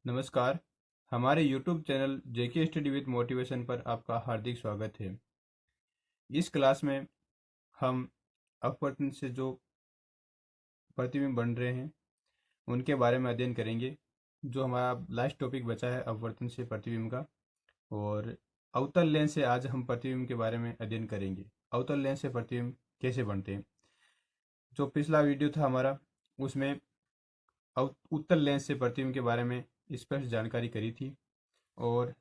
नमस्कार। हमारे YouTube channel JK study with motivation पर आपका हार्दिक स्वागत है। इस क्लास में हम अपवर्तन से जो प्रतिबिंब बन रहे हैं उनके बारे में अध्ययन करेंगे। जो हमारा लास्ट टॉपिक बचा है अपवर्तन से प्रतिबिंब का, और अवतल लेंस से आज हम प्रतिबिंब के बारे में अध्ययन करेंगे। अवतल लेंस से प्रतिबिंब कैसे बनते हैं। जो पिछला वीडियो था हमारा, उसमें उत्तल लेंस से प्रतिबिंब के बारे में स्पष्ट जानकारी करी थी, और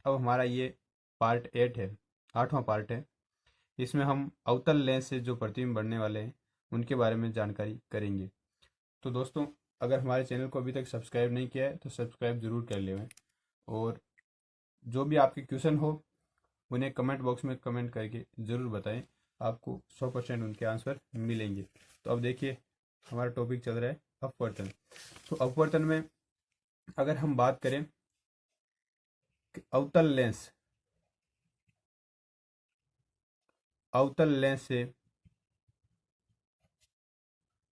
अब हमारा ये पार्ट 8 है, 8वां पार्ट है। इसमें हम अवतल लेंस से जो प्रतिबिंब बनने वाले हैं उनके बारे में जानकारी करेंगे। तो दोस्तों, अगर हमारे चैनल को अभी तक सब्सक्राइब नहीं किया है तो सब्सक्राइब ज़रूर कर लें, और जो भी आपके क्वेश्चन हो उन्हें कमेंट बॉक्स में कमेंट करके ज़रूर बताएं। आपको 100% उनके आंसर मिलेंगे। तो अब देखिए, हमारा टॉपिक चल रहा है अपवर्तन। तो अपवर्तन में अगर हम बात करें कि अवतल लेंस से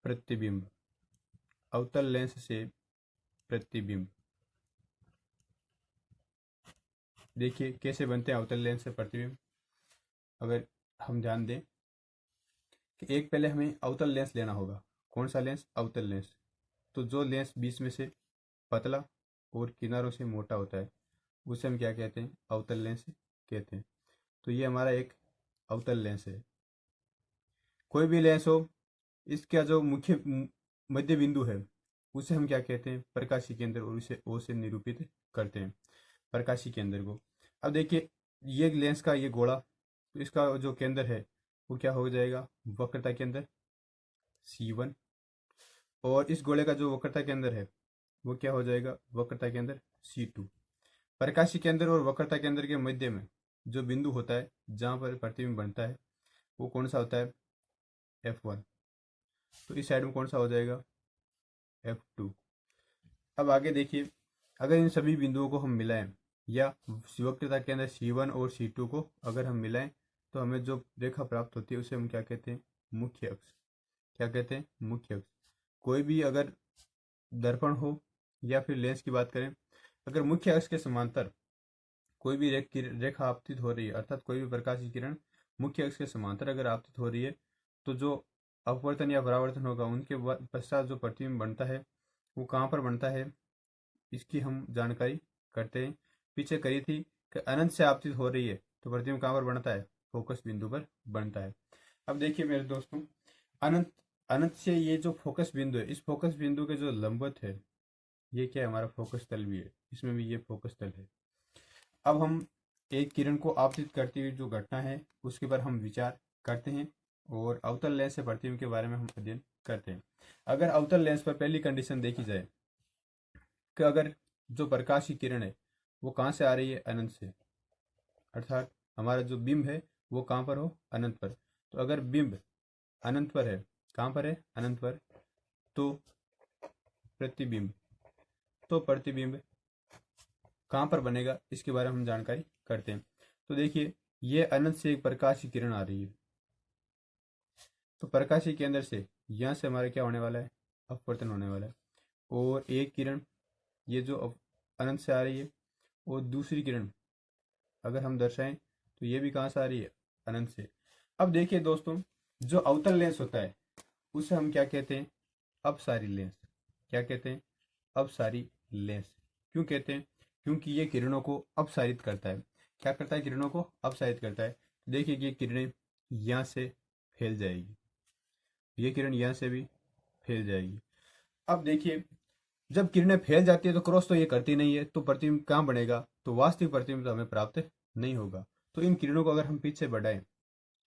प्रतिबिंब, अवतल लेंस से प्रतिबिंब देखिए कैसे बनते हैं अवतल लेंस से प्रतिबिंब। अगर हम ध्यान दें कि एक पहले हमें अवतल लेंस लेना होगा। कौन सा लेंस? अवतल लेंस। तो जो लेंस बीच में से पतला और किनारों से मोटा होता है उसे हम क्या कहते हैं? अवतल लेंस कहते हैं। तो ये हमारा एक अवतल लेंस है। कोई भी लेंस हो, इसका जो मुख्य मध्य बिंदु है उसे हम क्या कहते हैं? प्रकाशीय केंद्र, और उसे ओ से निरूपित करते हैं, प्रकाशीय केंद्र को। अब देखिए, ये लेंस का ये गोला, तो इसका जो केंद्र है वो क्या हो जाएगा? वक्रता केंद्र C1। और इस गोले का जो वक्रता केंद्र है वो क्या हो जाएगा? वक्रता केंद्र C2। प्रकाशीय केंद्र और वक्रता केंद्र के मध्य में जो बिंदु होता है जहाँ पर प्रतिबिंब बनता है वो कौन सा होता है? F1। तो इस साइड में कौन सा हो जाएगा? F2। अब आगे देखिए, अगर इन सभी बिंदुओं को हम मिलाएं, या वक्रता केंद्र C1 और C2 को अगर हम मिलाएं, तो हमें जो रेखा प्राप्त होती है उसे हम क्या कहते हैं? मुख्य अक्ष। क्या कहते हैं? मुख्य अक्ष। कोई भी अगर दर्पण हो या फिर लेंस की बात करें, अगर मुख्य अक्ष के समांतर कोई भी रेखा आपतित हो रही है, अर्थात कोई भी प्रकाश की किरण मुख्य अक्ष के समांतर अगर आपतित हो रही है, तो जो अपवर्तन या परावर्तन होगा उनके पश्चात जो प्रतिबिंब बनता है वो कहाँ पर बनता है, इसकी हम जानकारी करते हैं। पीछे करी थी कि अनंत से आपतित हो रही है तो प्रतिबिंब कहाँ पर बनता है? फोकस बिंदु पर बनता है। अब देखिए मेरे दोस्तों, अनंत अनंत से ये जो फोकस बिंदु है, इस फोकस बिंदु के जो लंबवत है ये क्या है? हमारा फोकस तल भी है, इसमें भी ये फोकस तल है। अब हम एक किरण को आपतित करती हुई जो घटना है उसके पर हम विचार करते हैं, और अवतल लेंस से प्रतिबिंब के बारे में हम अध्ययन करते हैं। अगर अवतल लेंस पर पहली कंडीशन देखी जाए कि अगर जो प्रकाश की किरण है वो कहाँ से आ रही है? अनंत से। अर्थात हमारा जो बिंब है वो कहाँ पर हो? अनंत पर। तो अगर बिंब अनंत पर है, कहाँ पर है? अनंत पर, तो प्रतिबिंब प्रतिबिंब कहाँ पर बनेगा इसके बारे में हम जानकारी करते हैं। तो देखिए, ये अनंत से एक प्रकाश की किरण आ रही है, तो प्रकाशीय केंद्र से यहाँ से हमारा क्या होने वाला है? अपवर्तन होने वाला है। और एक किरण ये जो अनंत से आ रही है, और दूसरी किरण अगर हम दर्शाएं तो ये भी कहाँ से आ रही है? अनंत से। अब देखिए दोस्तों, जो अवतल लेंस होता है उसे हम क्या कहते हैं? अपसारी लेंस। क्या कहते हैं? अपसारी लेंस। क्यों कहते हैं? क्योंकि ये किरणों को अपसारित करता है। क्या करता है? किरणों को अपसारित करता है। देखिए कि ये किरणें यहाँ से फैल जाएगी, ये किरण यहाँ से भी फैल जाएगी। अब देखिए, जब किरणें फैल जाती है तो क्रॉस तो ये करती नहीं है, तो प्रतिबिंब कहाँ बनेगा? तो वास्तविक प्रतिबिंब तो हमें प्राप्त नहीं होगा। तो इन किरणों को अगर हम पीछे बढ़ाएं,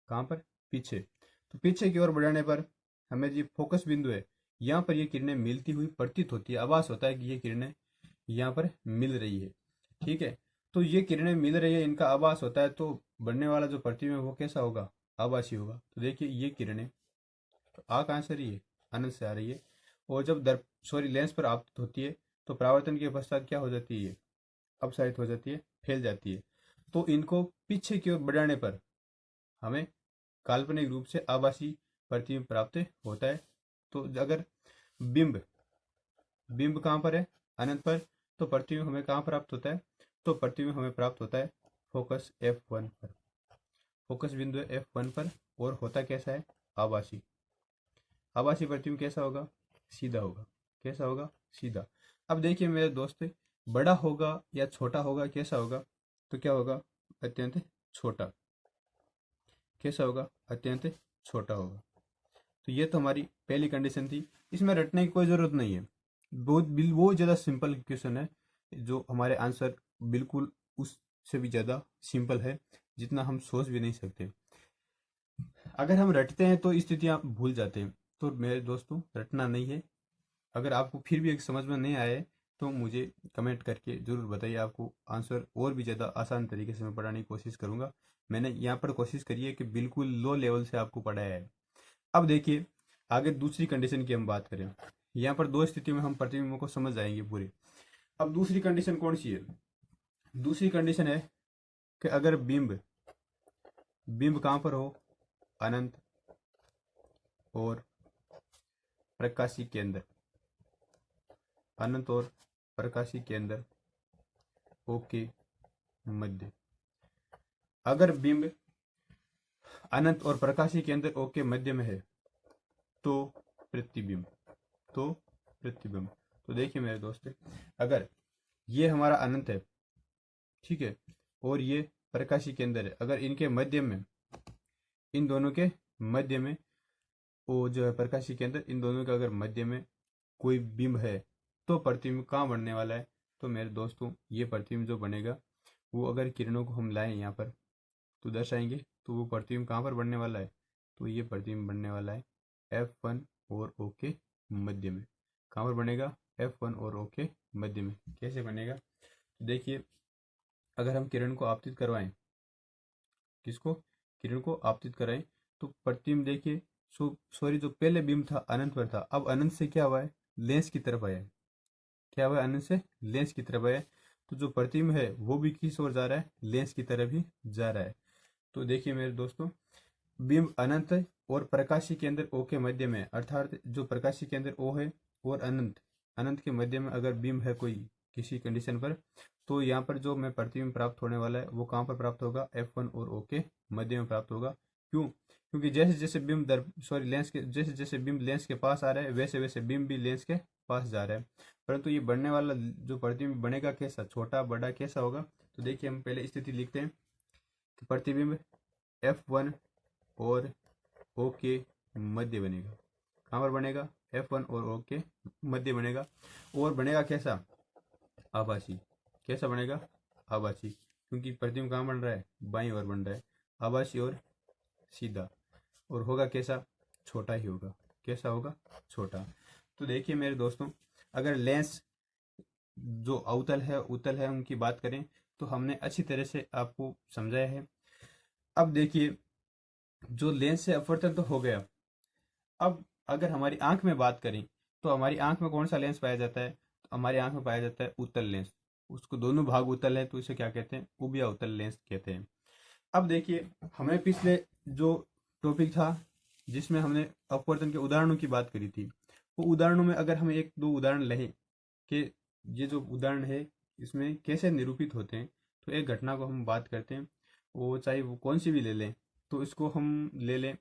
कहाँ पर? पीछे। तो पीछे की ओर बढ़ाने पर हमें जो फोकस बिंदु है यहाँ पर ये किरणें मिलती हुई प्रतीत होती है, आभास होता है कि ये किरणें यहाँ पर मिल रही है। ठीक है, तो ये किरणें मिल रही है, इनका आभास होता है, तो बनने वाला जो प्रतिबिंब है वो कैसा होगा? आभासी होगा। तो देखिए, ये किरणें तो आ कहाँ से रही है? अनंत से आ रही है। और जब लेंस पर आपतित होती है तो परावर्तन के पश्चात क्या हो जाती है? अपसारित हो जाती है, फैल जाती है। तो इनको पीछे की ओर बढ़ाने पर हमें काल्पनिक रूप से आभासी प्रतिबिंब प्राप्त होता है। तो अगर बिंब बिंब कहाँ पर है? अनंत पर। तो प्रतिबिंब हमें कहाँ प्राप्त होता है? तो प्रतिबिंब हमें प्राप्त होता है फोकस F1 पर। फोकस बिंदु है F1 पर, और होता कैसा है? आभासी। आभासी प्रतिबिंब कैसा होगा? सीधा होगा। कैसा होगा? सीधा। अब देखिए मेरे दोस्त, बड़ा होगा या छोटा होगा, कैसा होगा? तो क्या होगा? अत्यंत छोटा। कैसा होगा? अत्यंत छोटा होगा। तो ये तो हमारी पहली कंडीशन थी, इसमें रटने की कोई ज़रूरत नहीं है। बहुत ज़्यादा सिंपल क्वेश्चन है, जो हमारे आंसर बिल्कुल उससे भी ज़्यादा सिंपल है, जितना हम सोच भी नहीं सकते। अगर हम रटते हैं तो स्थितियाँ भूल जाते हैं। तो मेरे दोस्तों, रटना नहीं है। अगर आपको फिर भी एक समझ में नहीं आया है तो मुझे कमेंट करके ज़रूर बताइए, आपको आंसर और भी ज़्यादा आसान तरीके से मैं पढ़ाने की कोशिश करूँगा। मैंने यहाँ पर कोशिश करी है कि बिल्कुल लो लेवल से आपको पढ़ाया है। अब देखिए, आगे दूसरी कंडीशन की हम बात करें। यहाँ पर दो स्थितियों में हम प्रतिबिंबों को समझ जाएंगे पूरे। अब दूसरी कंडीशन कौन सी है? दूसरी कंडीशन है कि अगर बिंब बिंब कहाँ पर हो? अनंत और प्रकाशी केंद्र। अनंत और प्रकाशी केंद्र ओके मध्य। अगर बिंब अनंत और प्रकाशी केंद्र ओके मध्य में है तो प्रतिबिंब। तो प्रतिबिंब। तो देखिए मेरे दोस्त, अगर ये हमारा अनंत है, ठीक है, और ये प्रकाशी केंद्र है, अगर इनके मध्य में, इन दोनों के मध्य में, वो जो है प्रकाशी केंद्र, इन दोनों के अगर मध्य में कोई बिंब है तो प्रतिबिंब कहाँ बनने वाला है? तो मेरे दोस्तों, ये प्रतिबिंब जो बनेगा, वो अगर किरणों को हम लाएं यहाँ पर तो दर्शाएंगे, तो वो प्रतिबिंब कहाँ पर बनने वाला है? तो ये प्रतिबिंब बनने वाला है F1 और O के मध्य में। कहाँ पर बनेगा? F1 और O के मध्य में। कैसे बनेगा? तो देखिए, अगर हम किरण को आपतित करवाएं, किसको? किरण को आपतित कराएं, तो प्रतिबिंब देखिए, सॉरी, जो पहले बिंब था अनंत पर था, अब अनंत से क्या हुआ है? लेंस की तरफ आया है। क्या हुआ है? अनंत से लेंस की तरफ आया है। तो जो प्रतिबिंब है वो भी किस ओर जा रहा है? लेंस की तरफ ही जा रहा है। तो देखिए मेरे दोस्तों, बिंब अनंत और प्रकाशी केंद्र O के मध्य में, अर्थात जो प्रकाशी केंद्र O है और अनंत अनंत के मध्य में अगर बिंब है कोई किसी कंडीशन पर, तो यहाँ पर जो मैं प्रतिबिंब प्राप्त होने वाला है वो कहाँ पर प्राप्त होगा? F1 और O के मध्य में प्राप्त होगा। क्यों? क्योंकि जैसे जैसे बिंब लेंस के, जैसे जैसे बिंब लेंस के पास आ रहा है, वैसे वैसे बिंब भी लेंस के पास जा रहा है। परंतु ये बढ़ने वाला जो प्रतिबिंब बनेगा, कैसा? छोटा बड़ा कैसा होगा? तो देखिए, हम पहले स्थिति लिखते हैं कि प्रतिबिंब F1 और O के मध्य बनेगा। कहाँ पर बनेगा? F1 और O के मध्य बनेगा। और बनेगा कैसा? आभासी। कैसा बनेगा? आभासी। क्योंकि प्रतिबिंब कहाँ बन रहा है? बाईं ओर बन रहा है। आभासी और सीधा। और होगा कैसा? छोटा ही होगा। कैसा होगा? छोटा। तो देखिए मेरे दोस्तों, अगर लेंस जो अवतल है उत्तल है उनकी बात करें, तो हमने अच्छी तरह से आपको समझाया है। अब देखिए, जो लेंस से अपवर्तन तो हो गया। अब अगर हमारी आंख में बात करें, तो हमारी आंख में कौन सा लेंस पाया जाता है? तो हमारी आंख में पाया जाता है उत्तल लेंस। उसको दोनों भाग उत्तल है, तो इसे क्या कहते हैं? उबिया उत्तल लेंस कहते हैं। अब देखिए, हमें पिछले जो टॉपिक था जिसमें हमने अपवर्तन के उदाहरणों की बात करी थी, वो उदाहरणों में अगर हम एक दो उदाहरण लें कि ये जो उदाहरण है इसमें कैसे निरूपित होते हैं, तो एक घटना को हम बात करते हैं, वो चाहे वो कौन सी भी ले लें। तो इसको हम ले लें,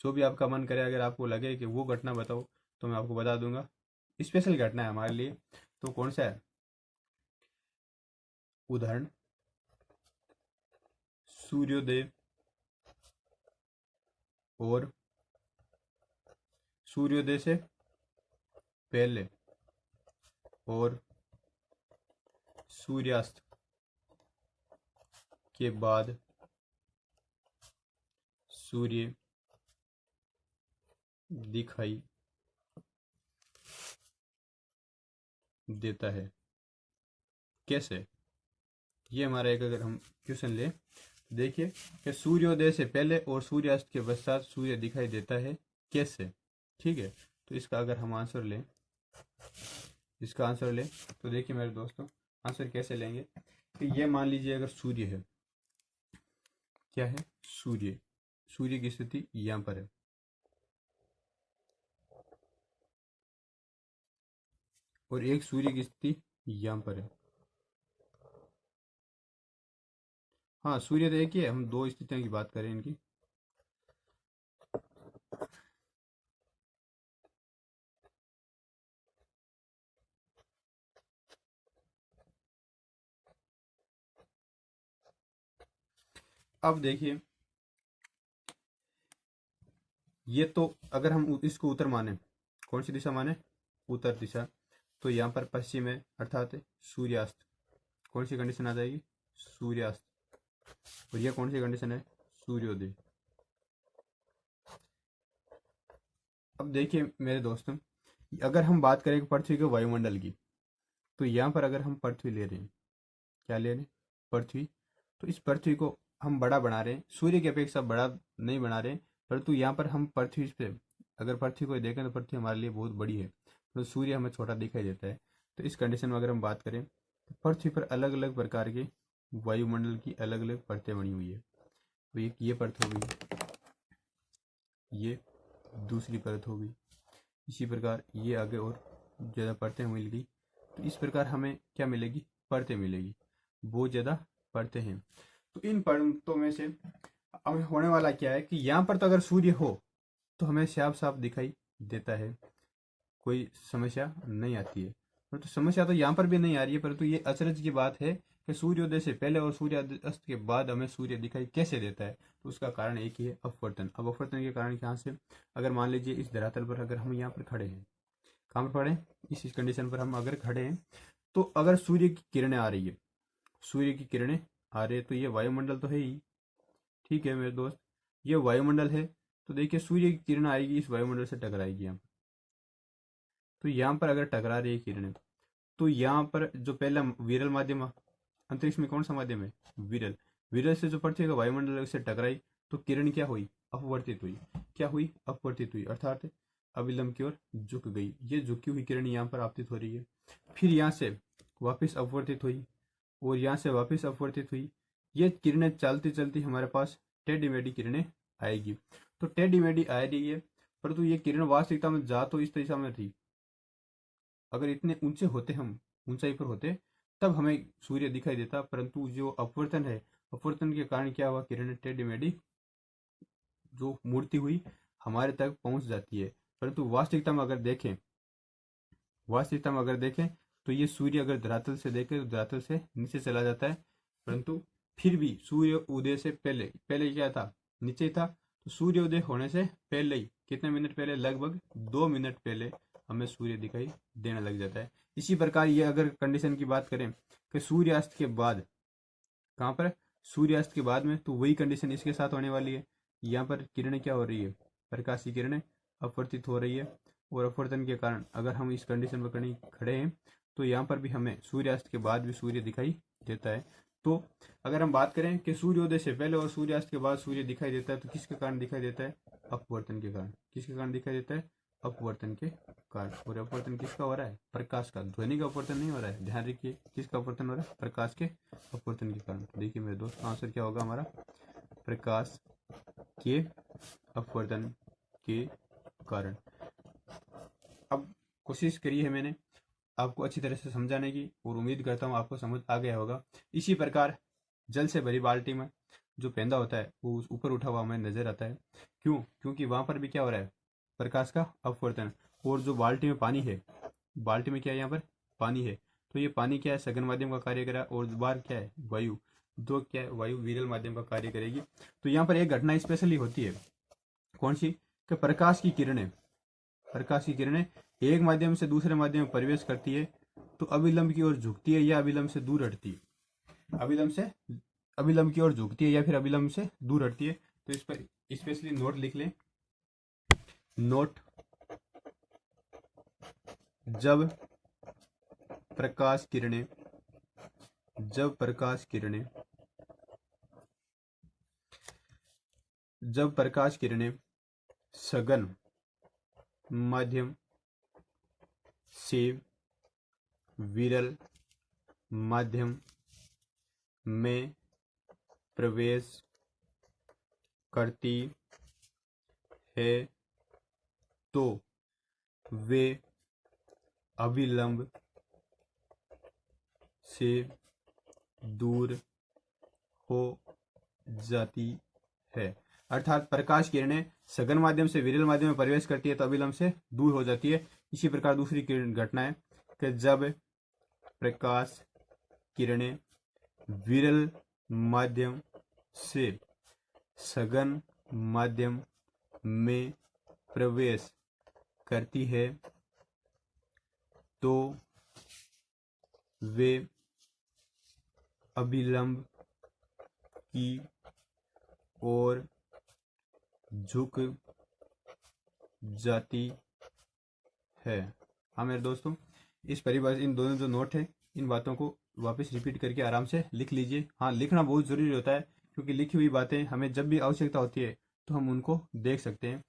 जो भी आपका मन करे, अगर आपको लगे कि वो घटना बताओ तो मैं आपको बता दूंगा। स्पेशल घटना है हमारे लिए। तो कौन सा है उदाहरण? सूर्योदय और सूर्योदय से पहले और सूर्यास्त के बाद सूर्य दिखाई देता है। कैसे? ये हमारा एक, अगर हम क्वेश्चन ले, देखिए कि सूर्योदय से पहले और सूर्यास्त के पश्चात सूर्य दिखाई देता है। कैसे? ठीक है। तो इसका अगर हम आंसर लें, इसका आंसर लें, तो देखिए मेरे दोस्तों, आंसर कैसे लेंगे कि ये मान लीजिए अगर सूर्य है, क्या है? सूर्य। सूर्य की स्थिति यहाँ पर है। और एक सूर्य की स्थिति यहाँ पर है। हाँ, सूर्य तो एक ही है, हम दो स्थितियों की बात करें इनकी। अब देखिए, ये तो अगर हम इसको उत्तर माने, कौन सी दिशा माने, उत्तर दिशा, तो यहाँ पर पश्चिम है अर्थात सूर्यास्त। कौन सी कंडीशन आ जाएगी, सूर्यास्त। और यह कौन सी कंडीशन है, सूर्योदय। अब देखिए मेरे दोस्तों, अगर हम बात करें पृथ्वी के वायुमंडल की, तो यहाँ पर अगर हम पृथ्वी ले रहे हैं, क्या ले रहे हैं, पृथ्वी, तो इस पृथ्वी को हम बड़ा बना रहे हैं, सूर्य की अपेक्षा बड़ा नहीं बना रहे हैं, परंतु यहाँ पर हम पृथ्वी पे अगर पृथ्वी को देखें तो पृथ्वी हमारे लिए बहुत बड़ी है, तो सूर्य हमें छोटा दिखाई देता है। तो इस कंडीशन में अगर हम बात करें तो पृथ्वी पर अलग अलग प्रकार के वायुमंडल की अलग अलग परतें बनी हुई है। तो ये परत हो गई, ये दूसरी परत हो गई, इसी प्रकार ये आगे और ज़्यादा परतें मिल गई। तो इस प्रकार हमें क्या मिलेगी, परतें मिलेगी, बहुत ज़्यादा परतें हैं। तो इन परतों में से हमें होने वाला क्या है कि यहाँ पर तो अगर सूर्य हो तो हमें साफ साफ दिखाई देता है, कोई समस्या नहीं आती है। तो समस्या तो यहाँ पर भी नहीं आ रही है, परंतु ये अचरज की बात है कि सूर्योदय से पहले और सूर्यास्त के बाद हमें सूर्य दिखाई कैसे देता है। तो उसका कारण एक ही है, अपवर्तन। अब अपवर्तन के कारण यहाँ से अगर मान लीजिए इस धरातल पर अगर हम यहाँ पर खड़े हैं, कहाँ पर खड़े, इस कंडीशन पर हम अगर खड़े हैं, तो अगर सूर्य की किरणें आ रही है, सूर्य की किरणें आ रही है, तो ये वायुमंडल तो है ही, ठीक है मेरे दोस्त, ये वायुमंडल है। तो देखिए सूर्य की किरण आएगी, इस वायुमंडल से टकराएगी यहाँ, तो यहाँ पर अगर टकरा रही है किरणें, तो यहाँ पर जो पहला विरल माध्यम, अंतरिक्ष में कौन सा माध्यम है, विरल, विरल से जो पृथ्वी का वायुमंडल है उससे टकराई, तो किरण क्या हुई, अपवर्तित हुई, क्या हुई, अपवर्तित हुई, अर्थात अविलंब की ओर झुक गई। ये झुकी हुई किरण यहाँ पर आपतित हो रही है, फिर यहाँ से वापिस अपवर्तित हुई, और यहाँ से वापिस अपवर्तित हुई। ये किरणें चलती चलती हमारे पास टेढ़ी मेढ़ी किरणें आएगी। तो टेढ़ी मेढ़ी आ रही है, परंतु ये किरण वास्तविकता में जा तो इस दिशा में थी। अगर इतने ऊंचे होते, हम ऊंचाई पर होते, तब हमें सूर्य दिखाई देता, परंतु जो अपवर्तन है, अपवर्तन के कारण क्या हुआ, किरणें टेढ़ी मेढ़ी जो मूर्ति हुई हमारे तक पहुंच जाती है। परंतु वास्तविकता में अगर देखें तो ये सूर्य अगर धरातल से देखें तो धरातल से नीचे चला जाता है, परंतु फिर भी सूर्य उदय से पहले, पहले क्या था, नीचे था। तो सूर्योदय होने से पहले ही, कितने मिनट पहले, लगभग 2 मिनट पहले हमें सूर्य दिखाई देने लग जाता है। इसी प्रकार ये अगर कंडीशन की बात करें कि सूर्यास्त के बाद, कहाँ पर, सूर्यास्त के बाद में, तो वही कंडीशन इसके साथ होने वाली है। यहाँ पर किरणें क्या हो रही है, प्रकाश की किरणें अपवर्तित हो रही है, और अपवर्तन के कारण अगर हम इस कंडीशन पर कहीं खड़े हैं तो यहाँ पर भी हमें सूर्यास्त के बाद भी सूर्य दिखाई देता है। तो अगर हम बात करें कि सूर्योदय से पहले और सूर्यास्त के बाद सूर्य दिखाई देता है, तो किसके कारण दिखाई देता है, अपवर्तन के कारण। किसके कारण दिखाई देता है, अपवर्तन के कारण। और अपवर्तन किसका हो रहा है, प्रकाश का, ध्वनि का अपवर्तन नहीं हो रहा है, ध्यान रखिए, किसका अपवर्तन हो रहा है, प्रकाश के अपवर्तन के कारण। देखिए मेरे दोस्त, आंसर क्या होगा हमारा, प्रकाश के अपवर्तन के कारण। अब कोशिश करी है मैंने आपको अच्छी तरह से समझाने की, और उम्मीद करता हूँ आपको समझ आ गया होगा। इसी प्रकार जल से भरी बाल्टी में जो पेंदा होता है वो ऊपर उठा हुआ हमें नजर आता है, क्यों, क्योंकि वहां पर भी क्या हो रहा है, प्रकाश का अपवर्तन। और जो बाल्टी में पानी है, बाल्टी में क्या है, यहाँ पर पानी है, तो ये पानी क्या है, सघन माध्यम का कार्य करा, और बाहर क्या है, वायु, दो क्या है, वायु विरल माध्यम का कार्य करेगी। तो यहाँ पर एक घटना स्पेशली होती है, कौन सी, कि प्रकाश की किरणें एक माध्यम से दूसरे माध्यम में प्रवेश करती है, तो अभिलंब की ओर झुकती है या अभिलंब से दूर हटती है, अभिलंब की ओर झुकती है या फिर अभिलंब से दूर हटती है। तो इस पर स्पेशली नोट लिख लें, नोट, जब प्रकाश किरणें, जब प्रकाश किरणें, जब प्रकाश किरणें सघन माध्यम से विरल माध्यम में प्रवेश करती है, तो वे अभिलंब से दूर हो जाती है। अर्थात प्रकाश किरणें सघन माध्यम से विरल माध्यम में प्रवेश करती है तो अभिलंब से दूर हो जाती है। इसी प्रकार दूसरी किरण घटना है कि जब प्रकाश किरणें विरल माध्यम से सघन माध्यम में प्रवेश करती है तो वे अभिलंब की ओर झुक जाती है। हाँ मेरे दोस्तों, इस परिभाषा इन दोनों जो नोट है इन बातों को वापस रिपीट करके आराम से लिख लीजिए। हाँ, लिखना बहुत ज़रूरी होता है क्योंकि लिखी हुई बातें हमें जब भी आवश्यकता होती है तो हम उनको देख सकते हैं।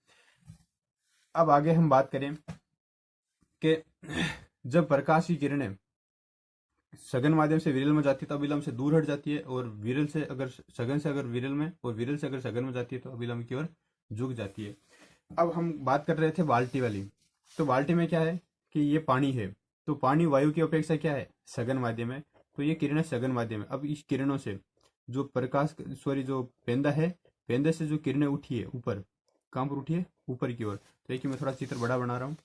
अब आगे हम बात करें कि जब प्रकाश की किरणें सघन माध्यम से विरल में जाती है तो अभिलंब से दूर हट जाती है, और विरल से अगर सघन से अगर विरल में और विरल से अगर सघन में जाती है तो अभिलंब की ओर झुक जाती है। अब हम बात कर रहे थे बाल्टी वाली। तो बाल्टी में क्या है कि ये पानी है, तो पानी वायु की अपेक्षा क्या है, सघन माध्यम है, तो ये किरणें सघन माध्यम है। अब इस किरणों से जो प्रकाश जो पेंदा है, पेंदे से जो किरणें उठी है ऊपर, कहाँ पर उठी है, ऊपर की ओर। तो देखिए मैं थोड़ा चित्र बड़ा बना रहा हूँ।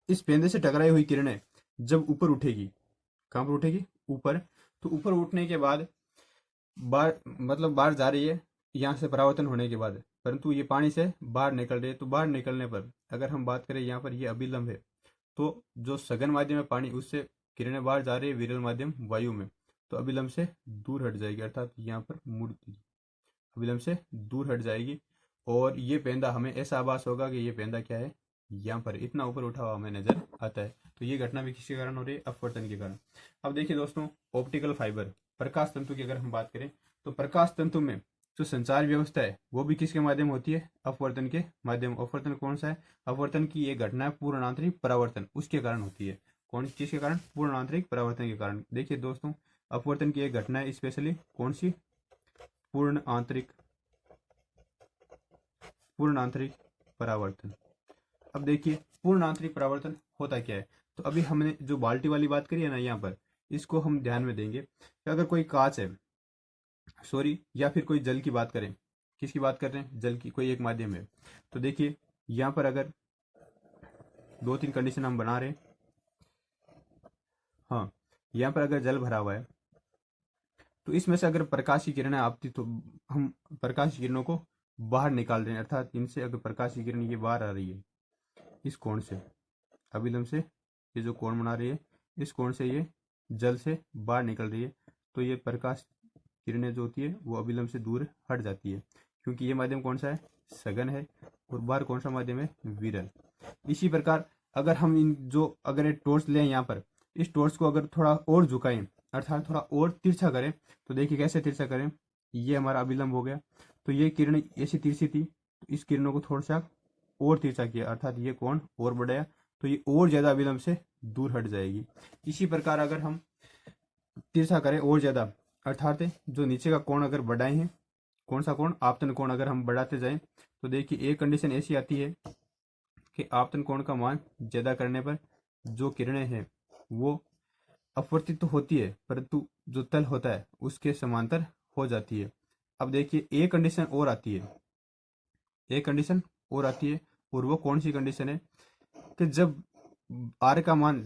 इस पेंदे से टकराई हुई किरणें जब ऊपर उठेगी, कहाँ पर उठेगी, ऊपर, तो ऊपर उठने के बाद बाहर जा रही है यहाँ से परावर्तन होने के बाद, परंतु ये पानी से बाहर निकल रही है। तो बाहर निकलने पर अगर हम बात करें यहाँ पर ये अभिलंब है, तो जो सघन माध्यम है पानी, उससे किरणें बाहर जा रही है विरल माध्यम वायु में, तो अभिलंब से दूर हट जाएगी, अर्थात यहाँ पर मुड़ अभिलंब से दूर हट जाएगी। और ये पेंदा हमें ऐसा आभास होगा कि ये पेंदा क्या है, यहाँ पर इतना ऊपर उठा हुआ हमें नजर आता है। तो ये घटना भी किसके कारण हो रही है, अपवर्तन के कारण। अब देखिए दोस्तों, ऑप्टिकल फाइबर प्रकाश तंतु की अगर हम बात करें तो प्रकाश तंतु में जो संचार व्यवस्था है वो भी किसके माध्यम होती है, अपवर्तन के माध्यम। अपवर्तन कौन सा है, अपवर्तन की ये घटना है पूर्ण आंतरिक परावर्तन, उसके कारण होती है। कौन चीज के कारण, पूर्ण आंतरिक परावर्तन के कारण। देखिए दोस्तों, अपवर्तन की एक घटना है स्पेशली कौन सी, पूर्ण आंतरिक परावर्तन। अब देखिए पूर्ण आंतरिक परावर्तन होता क्या है। तो अभी हमने जो बाल्टी वाली बात करी है ना, यहाँ पर इसको हम ध्यान में देंगे कि अगर कोई कांच है, या फिर कोई जल की बात करें, किसकी बात कर रहे हैं, जल की, कोई एक माध्यम है। तो देखिए यहाँ पर अगर 2-3 कंडीशन हम बना रहे हैं। हाँ, यहाँ पर अगर जल भरा हुआ है तो इसमें से अगर प्रकाश की किरणें आपती तो हम प्रकाश की किरणों को बाहर निकाल रहे हैं, अर्थात इनसे अगर प्रकाश की किरण ये बाहर आ रही है इस कोण से, अभिलंब से ये जो कोण बना रही है इस कोण से ये जल से बाहर निकल रही है, तो ये प्रकाश किरणें जो होती है वो अभिलंब से दूर हट जाती है, क्योंकि ये माध्यम कौन सा है, सघन है, और बाहर कौन सा माध्यम है, विरल। इसी प्रकार अगर हम अगर एक टॉर्च लें यहाँ पर, इस टॉर्च को अगर थोड़ा और झुकाएं, अर्थात थोड़ा और तिरछा करें, तो देखिए कैसे तिरछा करें, ये हमारा अभिलंब हो गया। तो ये किरण ऐसी तिरछी थी, तो इस किरणों को थोड़ा सा और तिरछा किया, अर्थात ये कोण और बढ़ाया, तो ये और ज्यादा अभिलंब से दूर हट जाएगी। इसी प्रकार अगर हम तिरछा करें और ज्यादा, अर्थात जो नीचे का कोण अगर बढ़ाए हैं, कौन सा कोण, आपतन कोण अगर हम बढ़ाते जाएं, तो देखिए एक कंडीशन ऐसी आती है कि आपतन कोण का मान ज्यादा करने पर जो किरणें हैं वो अपवर्तित तो होती है, परंतु जो तल होता है उसके समांतर हो जाती है। अब देखिए एक कंडीशन और आती है, और वो कौन सी कंडीशन है कि जब आई का मान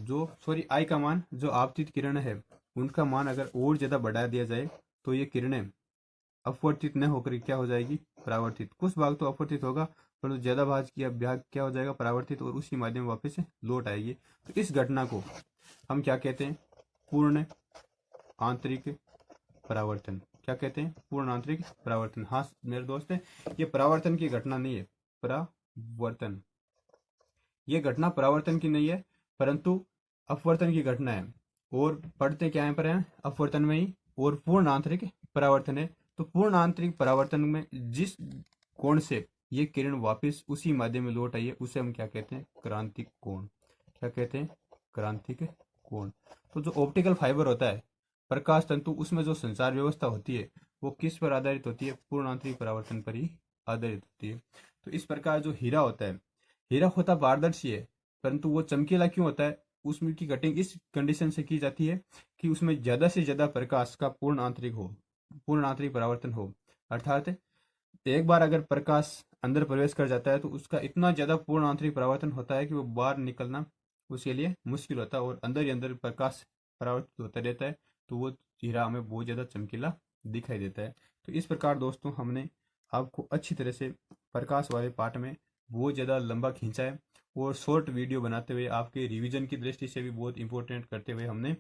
जो आपतित किरण है उनका मान अगर और ज्यादा बढ़ा दिया जाए, तो ये किरणें अपवर्तित न होकर क्या हो जाएगी, परावर्तित। कुछ भाग तो अपवर्तित होगा, परंतु ज्यादा भाग क्या हो जाएगा, परावर्तित, और उसी माध्यम वापस लौट आएगी। तो इस घटना को हम क्या कहते हैं, पूर्ण आंतरिक परावर्तन। क्या कहते हैं, पूर्ण आंतरिक परावर्तन। हाँ मेरे दोस्त, ये परावर्तन की घटना नहीं है, परावर्तन, ये घटना परावर्तन की नहीं है परंतु अपवर्तन की घटना है। और पढ़ते क्या है पर है, अपवर्तन में ही, और पूर्ण आंतरिक परावर्तन है। तो पूर्ण आंतरिक परावर्तन में जिस कोण से ये किरण वापस उसी माध्यम में लौट आई है उसे हम क्या कहते हैं, क्रांतिक कोण। क्या कहते हैं, क्रांतिक कोण। तो जो ऑप्टिकल फाइबर होता है, प्रकाश तंतु, उसमें जो संचार व्यवस्था होती है वो किस पर आधारित होती है, पूर्ण आंतरिक परावर्तन पर ही आधारित होती है। तो इस प्रकार जो हीरा होता है, हीरा होता पारदर्शी है, परंतु वो चमकीला क्यों होता है, उसमें की कटिंग इस कंडीशन से की जाती है कि उसमें ज्यादा से ज्यादा प्रकाश का पूर्ण आंतरिक परावर्तन हो। अर्थात एक बार अगर प्रकाश अंदर प्रवेश कर जाता है तो उसका इतना ज्यादा पूर्ण आंतरिक परावर्तन होता है कि वो बाहर निकलना उसके लिए मुश्किल होता है और अंदर ही अंदर प्रकाश परावर्तित होता रहता है, तो वो हीरा हमें बहुत ज्यादा चमकीला दिखाई देता है। तो इस प्रकार दोस्तों हमने आपको अच्छी तरह से प्रकाश वाले पार्ट में बहुत ज़्यादा लंबा खींचा है और शॉर्ट वीडियो बनाते हुए आपके रिवीजन की दृष्टि से भी बहुत इंपॉर्टेंट करते हुए हमने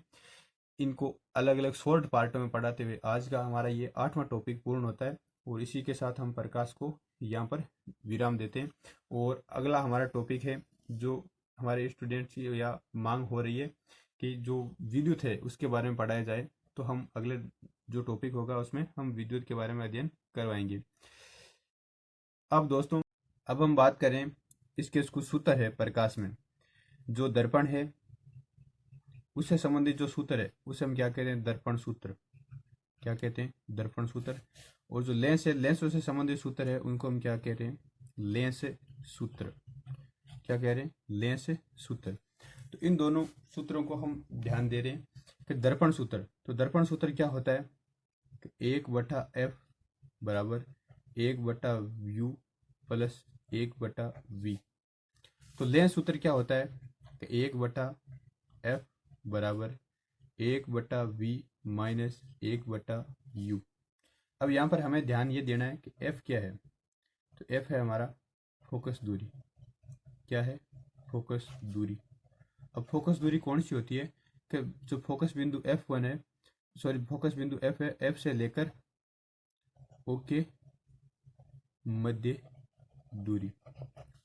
इनको अलग अलग शॉर्ट पार्टों में पढ़ाते हुए आज का हमारा ये 8वां टॉपिक पूर्ण होता है और इसी के साथ हम प्रकाश को यहाँ पर विराम देते हैं। और अगला हमारा टॉपिक है जो हमारे स्टूडेंट्स की या मांग हो रही है कि जो विद्युत है उसके बारे में पढ़ाया जाए, तो हम अगले जो टॉपिक होगा उसमें हम विद्युत के बारे में अध्ययन करवाएंगे। अब दोस्तों अब हम बात करें इसके कुछ सूत्र है प्रकाश में। जो दर्पण है उससे संबंधित जो सूत्र है उसे हम क्या कहते हैं, दर्पण सूत्र। क्या कहते हैं, दर्पण सूत्र। और जो लेंस है, लेंस से संबंधित सूत्र है, उनको हम क्या कह रहे हैं, लेंस सूत्र। क्या कह रहे हैं, लेंस सूत्र। तो इन दोनों सूत्रों को हम ध्यान दे रहे हैं कि दर्पण सूत्र। तो दर्पण सूत्र क्या होता है, 1/f बराबर 1/u प्लस 1/v। तो लेंस सूत्र क्या होता है कि 1/f बराबर 1/v माइनस 1/u। अब यहाँ पर हमें ध्यान ये देना है कि f क्या है। तो f है हमारा फोकस दूरी। क्या है, फोकस दूरी। अब फोकस दूरी कौन सी होती है कि जो फोकस बिंदु f1 है, सॉरी फोकस बिंदु f है, f से लेकर O के मध्य दूरी।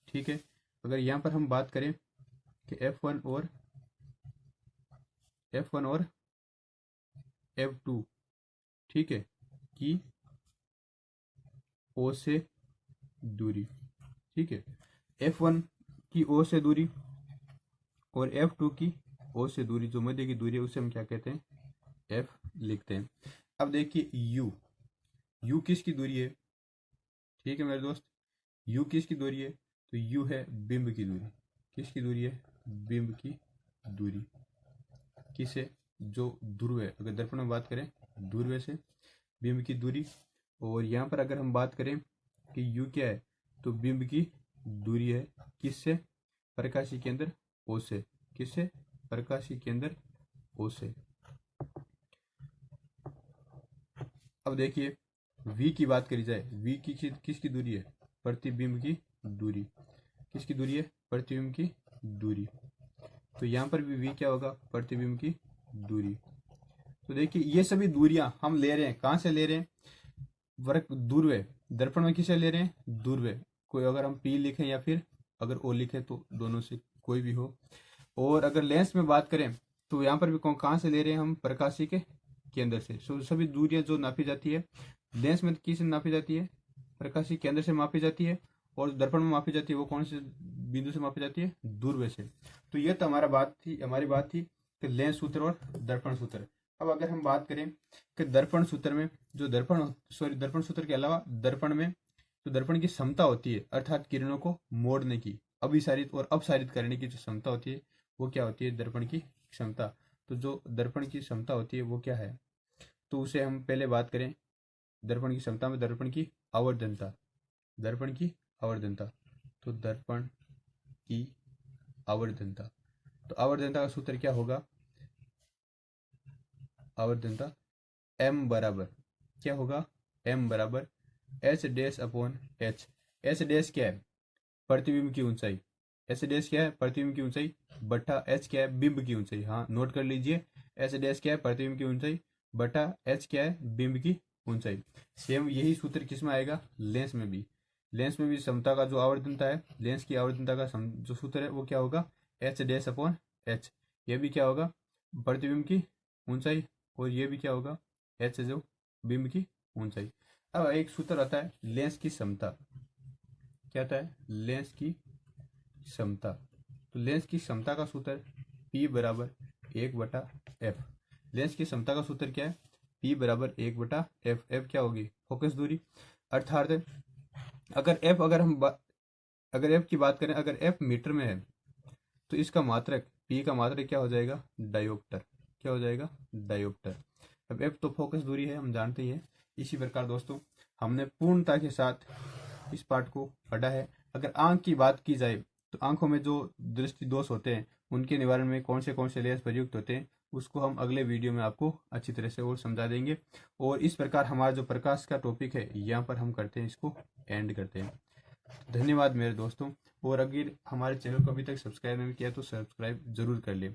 ठीक है। अगर यहाँ पर हम बात करें कि F1 और F2 ठीक है कि O से दूरी। ठीक है, F1 की O से दूरी और F2 की O से दूरी, जो मध्य की दूरी है उसे हम क्या कहते हैं, F लिखते हैं। अब देखिए U किसकी दूरी है। ठीक है मेरे दोस्त, U किसकी दूरी है, तो U है बिंब की दूरी। किसकी दूरी है, बिंब की दूरी। किसे, जो ध्रुव है, अगर दर्पण में बात करें ध्रुव से बिंब की दूरी। और यहाँ पर अगर हम बात करें कि U क्या है, तो बिंब की दूरी है किससे, प्रकाशीय केंद्र O से। किससे, प्रकाशीय केंद्र O से। अब देखिए V की बात करी जाए, V की किसकी दूरी है, प्रतिबिंब की दूरी। किसकी दूरी है, प्रतिबिंब की दूरी। तो यहाँ पर भी V क्या होगा, प्रतिबिंब की दूरी। तो देखिए ये सभी दूरियां हम ले रहे हैं, कहाँ से ले रहे हैं, वर्ग दूरवे। दर्पण में किसे ले रहे हैं, दूरवे। कोई अगर हम P लिखें या फिर अगर O लिखें तो दोनों से कोई भी हो। और अगर लेंस में बात करें तो यहाँ पर भी कहाँ से ले रहे हैं हम, प्रकाशीय के केंद्र से। सभी दूरियां जो नापी जाती है लेंस में किससे नापी जाती है, प्रकाशीय केंद्र से मापी जाती है। और दर्पण में मापी जाती है वो कौन से बिंदु से मापी जाती है, दूरवे से। तो ये तो हमारी बात थी कि लेंस सूत्र और दर्पण सूत्र। अब अगर हम बात करें कि दर्पण सूत्र में जो दर्पण सूत्र के अलावा दर्पण में जो दर्पण की क्षमता होती है, अर्थात किरणों को मोड़ने की, अभिसारित और अपसारित करने की जो क्षमता होती है वो क्या होती है, दर्पण की क्षमता। तो जो दर्पण की क्षमता होती है वो क्या है, तो उसे हम पहले बात करें दर्पण की क्षमता में, दर्पण की आवर्धनता। दर्पण की आवर्धनता, तो दर्पण की आवर्धनता। तो आवर्धनता का सूत्र क्या होगा, आवर्धनता m बराबर क्या होगा, m बराबर h dash upon h। h dash क्या है, प्रतिबिंब की ऊंचाई। h डैश क्या है, प्रतिबिंब की ऊंचाई, बटा h क्या है, बिंब की ऊंचाई। हाँ नोट कर लीजिए, h डैश क्या है, प्रतिबिंब की ऊंचाई, बटा h क्या है, बिंब की ऊंचाई। सेम यही सूत्र किस में आएगा, लेंस में भी। लेंस में भी समता का जो आवर्धनता है, लेंस की आवर्धनता का जो सूत्र है वो क्या होगा, h डैश अपॉन h। ये भी क्या होगा, प्रतिबिंब की ऊंचाई, और ये भी क्या होगा, h जो बिंब की ऊंचाई। अब एक सूत्र आता है लेंस की समता। क्या आता है, लेंस की समता। तो लेंस की समता का सूत्र P बराबर 1/f। लेंस की समता का सूत्र क्या है, P बराबर 1/f। f क्या होगी, फोकस दूरी। अर्थात अगर f की बात करें, अगर f मीटर में है तो इसका मात्रक P का मात्रक क्या हो जाएगा, डायोप्टर। क्या हो जाएगा, डायोप्टर। अब F तो फोकस दूरी है, हम जानते ही हैं। इसी प्रकार दोस्तों हमने पूर्णता के साथ इस पाठ को पढ़ा है। अगर आंख की बात की जाए तो आंखों में जो दृष्टि दोष होते हैं उनके निवारण में कौन से लेंस प्रयुक्त होते हैं उसको हम अगले वीडियो में आपको अच्छी तरह से और समझा देंगे। और इस प्रकार हमारा जो प्रकाश का टॉपिक है यहाँ पर हम करते हैं, इसको एंड करते हैं। धन्यवाद मेरे दोस्तों। और अगर हमारे चैनल को अभी तक सब्सक्राइब नहीं किया तो सब्सक्राइब जरूर कर लें,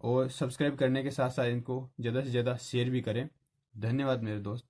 और सब्सक्राइब करने के साथ साथ इनको ज़्यादा से ज़्यादा शेयर भी करें। धन्यवाद मेरे दोस्त।